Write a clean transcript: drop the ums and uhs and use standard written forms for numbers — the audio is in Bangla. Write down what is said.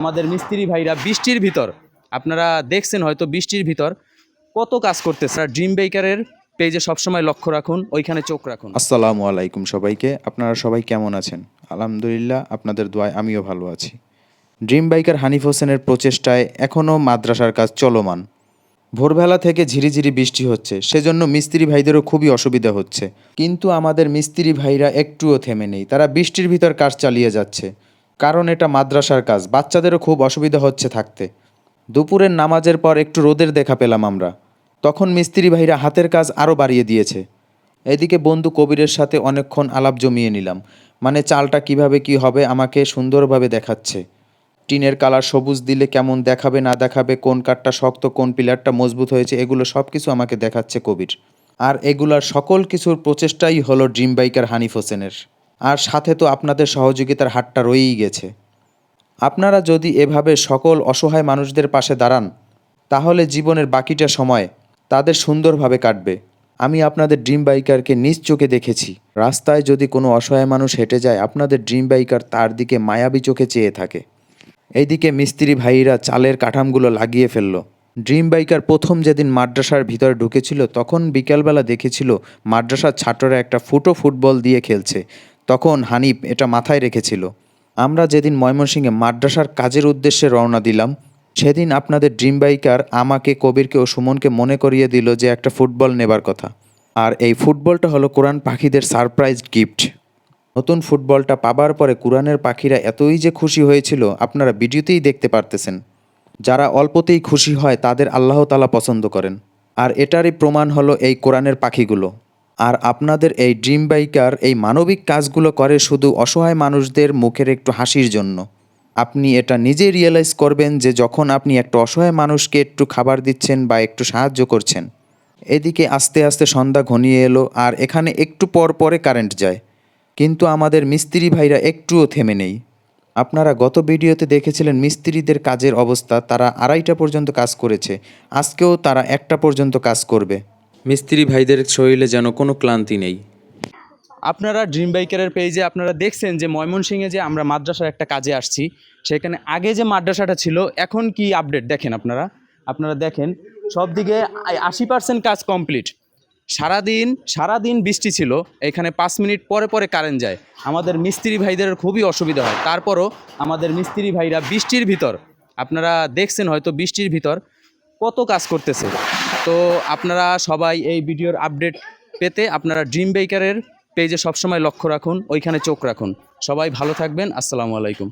আমাদের মিস্ত্রি ভাইরা বৃষ্টির ভিতর, আপনারা দেখছেন হয়তো বৃষ্টির ভিতর কত কাজ করতেছে। আর ড্রিম বেকারের পেজে সবসময় লক্ষ্য রাখুন, ওইখানে চোখ রাখুন। আসসালামু আলাইকুম সবাইকে। আপনারা সবাই কেমন আছেন? আলহামদুলিল্লাহ, আপনাদের দোয়ায় আমিও ভালো আছি। ড্রিম বাইকার হানিফ হোসেনের প্রচেষ্টায় এখনও মাদ্রাসার কাজ চলমান। ভোরবেলা থেকে ঝিরিঝিরি বৃষ্টি হচ্ছে, সেজন্য মিস্ত্রি ভাইদেরও খুবই অসুবিধা হচ্ছে। কিন্তু আমাদের মিস্ত্রি ভাইরা একটুও থেমে নেই, তারা বৃষ্টির ভিতর কাজ চালিয়ে যাচ্ছে। কারণ এটা মাদ্রাসার কাজ, বাচ্চাদেরও খুব অসুবিধা হচ্ছে থাকতে। দুপুরের নামাজের পর একটু রোদের দেখা পেলাম আমরা, তখন মিস্ত্রি ভাইরা হাতের কাজ আরও বাড়িয়ে দিয়েছে। এদিকে বন্ধু কবিরের সাথে অনেকক্ষণ আলাপ জমিয়ে নিলাম, মানে চালটা কিভাবে কি হবে আমাকে সুন্দরভাবে দেখাচ্ছে। টিনের কালার সবুজ দিলে কেমন দেখাবে না দেখাবে, কোন কাঠটা শক্ত কোন পিলারটা মজবুত হয়েছে, এগুলো সব কিছু আমাকে দেখাচ্ছে কবির। আর এগুলার সকল কিছুর প্রচেষ্টাই হলো ড্রিম বাইকার হানিফ হোসেনের। আর সাথে তো আপনাদের সহযোগিতার হাতটা রয়েই গেছে। আপনারা যদি এভাবে সকল অসহায় মানুষদের পাশে দাঁড়ান, তাহলে জীবনের বাকিটা সময় তাদের সুন্দরভাবে কাটবে। আমি আপনাদের ড্রিম বাইকারকে নিজ চোখে দেখেছি। রাস্তায় যদি কোনো অসহায় মানুষ হেঁটে যায়, আপনাদের ড্রিম বাইকার তার দিকে মায়াবী চোখে চেয়ে থাকে। এইদিকে মিস্ত্রি ভাইরা চালের কাঠামগুলো লাগিয়ে ফেলল। ড্রিম বাইকার প্রথম যেদিন মাদ্রাসার ভিতরে ঢুকেছিল, তখন বিকালবেলা দেখেছিল মাদ্রাসার ছাত্ররা একটা ফুটবল দিয়ে খেলছে। তখন হানিফ এটা মাথায় রেখেছিল। আমরা যেদিন ময়মনসিংহে মাদ্রাসার কাজের উদ্দেশ্যে রওনা দিলাম, সেদিন আপনাদের ড্রিম বাইকার আমাকে, কবিরকে ও সুমনকে মনে করিয়ে দিল যে একটা ফুটবল নেবার কথা। আর এই ফুটবলটা হলো কোরআন পাখিদের সারপ্রাইজ গিফট। নতুন ফুটবলটা পাবার পরে কোরআনের পাখিরা এতই যে খুশি হয়েছিল, আপনারা ভিডিওতেই দেখতে পারতেছেন। যারা অল্পতেই খুশি হয় তাদের আল্লাহ তাআলা পছন্দ করেন। আর এটারই প্রমাণ হলো এই কোরআনের পাখিগুলো। আর আপনাদের এই ড্রিম বাইকার এই মানবিক কাজগুলো করে শুধু অসহায় মানুষদের মুখের একটু হাসির জন্য। আপনি এটা নিজেই রিয়েলাইজ করবেন যে যখন আপনি একটা অসহায় মানুষকে একটু খাবার দিচ্ছেন বা একটু সাহায্য করছেন। এদিকে আস্তে আস্তে সন্ধ্যা ঘনিয়ে এলো, আর এখানে একটু পর পরে কারেন্ট যায়। কিন্তু আমাদের মিস্ত্রি ভাইরা একটুও থেমে নেই। আপনারা গত ভিডিওতে দেখেছিলেন মিস্ত্রিদের কাজের অবস্থা, তারা 2:30টা পর্যন্ত কাজ করেছে। আজকেও তারা 1টা পর্যন্ত কাজ করবে। মিস্ত্রি ভাইদের শরীরে যেন কোনো ক্লান্তি নেই। আপনারা ড্রিম বাইকারের পেজে আপনারা দেখছেন যে ময়মনসিংহে যে আমরা মাদ্রাসার একটা কাজে আসছি, সেখানে আগে যে মাদ্রাসাটা ছিল এখন কি আপডেট দেখেন। আপনারা দেখেন সব দিকে 80% কাজ কমপ্লিট। সারাদিন বৃষ্টি ছিল, এখানে 5 মিনিট পরে পরে কারেন্ট যায়। আমাদের মিস্ত্রি ভাইদের খুবই অসুবিধা হয়। তারপরও আমাদের মিস্ত্রি ভাইরা বৃষ্টির ভিতর, আপনারা দেখছেন হয়তো বৃষ্টির ভিতর কত কাজ করতেছে। তো আপনারা সবাই এই ভিডিওর আপডেট পেতে আপনারা ড্রিম বেকারের পেজে সবসময় লক্ষ্য রাখুন, ওইখানে চোখ রাখুন। সবাই ভালো থাকবেন। আসসালামু আলাইকুম।